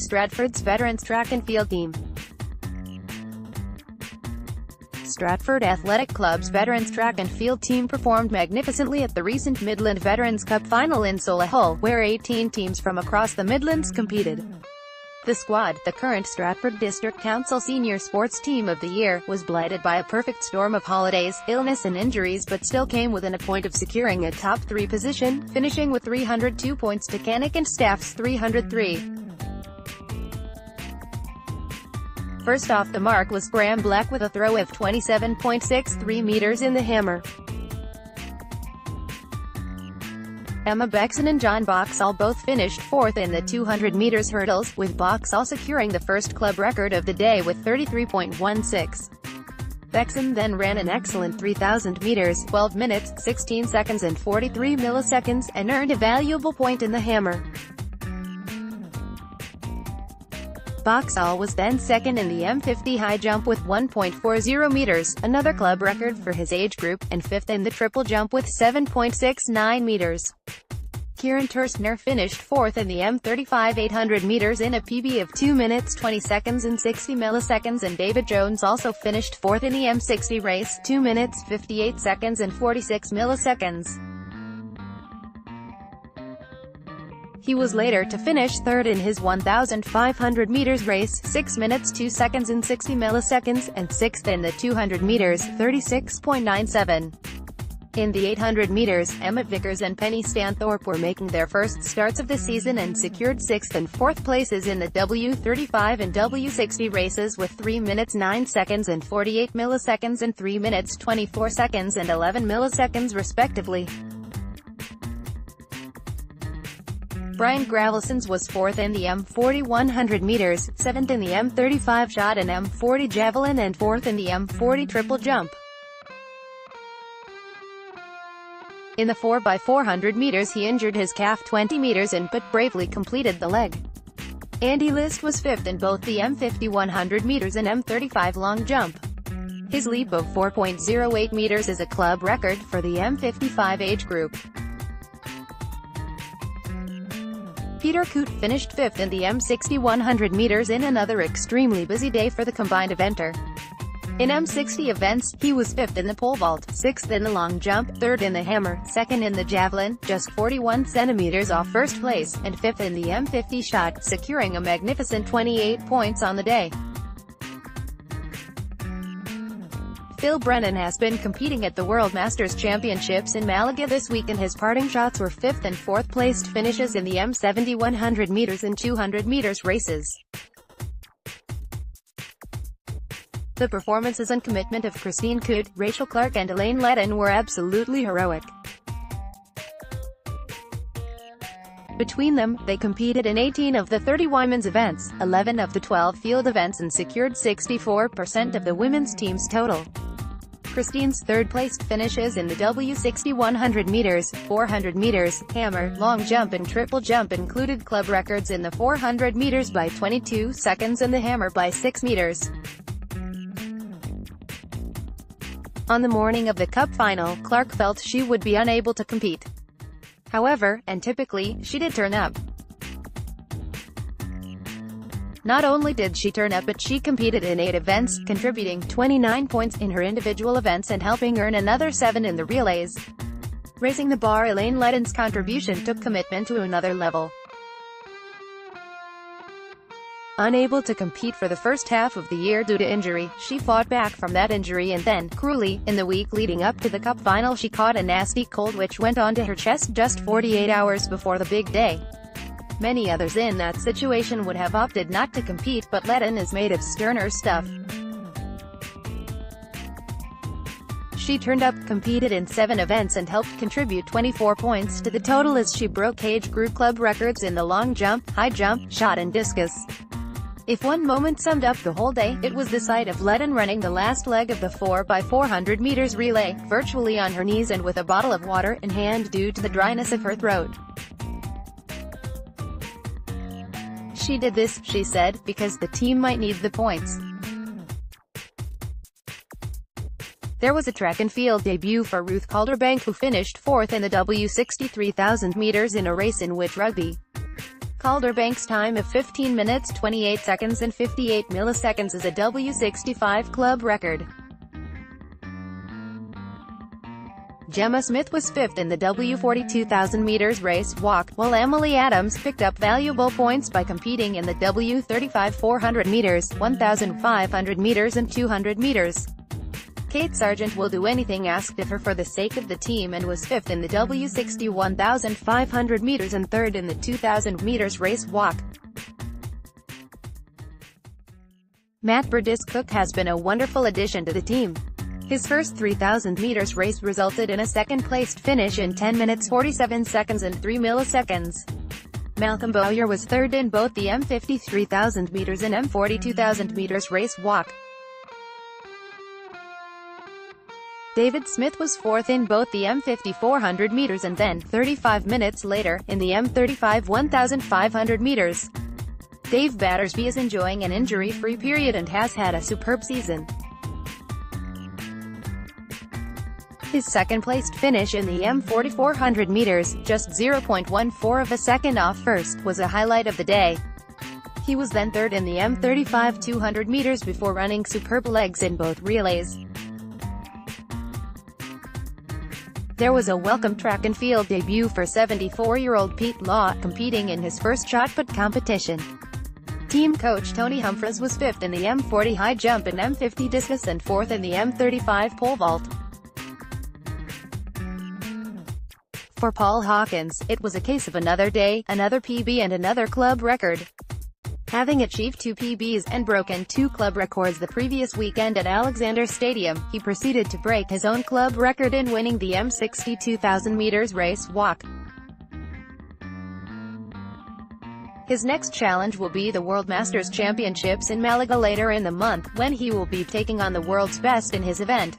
Stratford's Veterans Track and Field team. Stratford Athletic Club's Veterans Track and Field team performed magnificently at the recent Midland Veterans Cup Final in Solihull, where 18 teams from across the Midlands competed. The squad, the current Stratford District Council Senior Sports Team of the Year, was blighted by a perfect storm of holidays, illness and injuries, but still came within a point of securing a top 3 position, finishing with 302 points to Cannock and Staffs 303. First off the mark was Graham Black with a throw of 27.63 meters in the hammer. Emma Bexon and John Boxall both finished fourth in the 200 meters hurdles, with Boxall securing the first club record of the day with 33.16. Bexon then ran an excellent 3,000 meters, 12 minutes, 16 seconds and 43 milliseconds, and earned a valuable point in the hammer. Boxall was then second in the M50 high jump with 1.40 meters, another club record for his age group, and fifth in the triple jump with 7.69 meters. Kieran Turstner finished fourth in the M35 800 meters in a PB of 2 minutes 20 seconds and 60 milliseconds, and David Jones also finished fourth in the M60 race, 2 minutes 58 seconds and 46 milliseconds. He was later to finish third in his 1,500 meters race, 6 minutes 2 seconds and 60 milliseconds, and sixth in the 200 meters, 36.97. In the 800 meters, Emmett Vickers and Penny Stanthorpe were making their first starts of the season and secured 6th and 4th places in the W35 and W60 races with 3 minutes 9 seconds and 48 milliseconds and 3 minutes 24 seconds and 11 milliseconds respectively. Brian Gravelsons was 4th in the M40 100 meters, 7th in the M35 shot and M40 javelin, and 4th in the M40 triple jump. In the 4x400 meters he injured his calf 20 meters in, but bravely completed the leg. Andy List was 5th in both the M50 100 meters and M35 long jump. His leap of 4.08 meters is a club record for the M55 age group. Peter Coote finished 5th in the M60 100 meters in another extremely busy day for the combined eventer. In M60 events, he was 5th in the pole vault, 6th in the long jump, 3rd in the hammer, 2nd in the javelin, just 41 centimeters off first place, and 5th in the M50 shot, securing a magnificent 28 points on the day. Phil Brennan has been competing at the World Masters Championships in Malaga this week, and his parting shots were 5th and 4th placed finishes in the M70 100 meters and 200 meters races. The performances and commitment of Christine Coote, Rachel Clark and Elaine Ledden were absolutely heroic. Between them, they competed in 18 of the 30 women's events, 11 of the 12 field events, and secured 64% of the women's team's total. Christine's third-placed finishes in the W60 100 meters, 400 meters, hammer, long jump and triple jump included club records in the 400 meters by 22 seconds and the hammer by 6 meters. On the morning of the Cup Final, Clark felt she would be unable to compete. However, and typically, she did turn up. Not only did she turn up, but she competed in 8 events, contributing 29 points in her individual events and helping earn another 7 in the relays. Raising the bar, Elaine Ledden's contribution took commitment to another level. Unable to compete for the first half of the year due to injury, she fought back from that injury, and then, cruelly, in the week leading up to the Cup Final she caught a nasty cold which went onto her chest just 48 hours before the big day. Many others in that situation would have opted not to compete, but Ledden is made of sterner stuff. She turned up, competed in 7 events and helped contribute 24 points to the total as she broke age group club records in the long jump, high jump, shot and discus. If one moment summed up the whole day, it was the sight of Ledden running the last leg of the 4x400 meters relay, virtually on her knees and with a bottle of water in hand due to the dryness of her throat. She did this, she said, because the team might need the points. There was a track and field debut for Ruth Calderbank, who finished 4th in the W60 3000 meters in a race in which rugby Calderbank's time of 15 minutes 28 seconds and 58 milliseconds is a W65 club record. Gemma Smith was fifth in the W42,000 meters race walk, while Emily Adams picked up valuable points by competing in the W35 400 meters, 1,500 meters and 200 meters. Kate Sargent will do anything asked of her for the sake of the team and was fifth in the W61,500 meters and third in the 2,000 meters race walk. Matt Burdiss-Cook has been a wonderful addition to the team. His first 3,000 meters race resulted in a second-placed finish in 10 minutes 47 seconds and 3 milliseconds. Malcolm Bowyer was third in both the M53,000 meters and M42,000 meters race walk. David Smith was fourth in both the M50 400 meters and then, 35 minutes later, in the M35 1,500 meters. Dave Battersby is enjoying an injury-free period and has had a superb season. His second-placed finish in the M40 400 meters, just 0.14 of a second off first, was a highlight of the day. He was then third in the M35 200 meters before running superb legs in both relays. There was a welcome track and field debut for 74-year-old Pete Law, competing in his first shot put competition. Team coach Tony Humphries was fifth in the M40 high jump and M50 discus and fourth in the M35 pole vault. For Paul Hawkins, it was a case of another day, another PB and another club record. Having achieved 2 PBs and broken 2 club records the previous weekend at Alexander Stadium, he proceeded to break his own club record in winning the M62,000 meters race walk. His next challenge will be the World Masters Championships in Malaga later in the month, when he will be taking on the world's best in his event.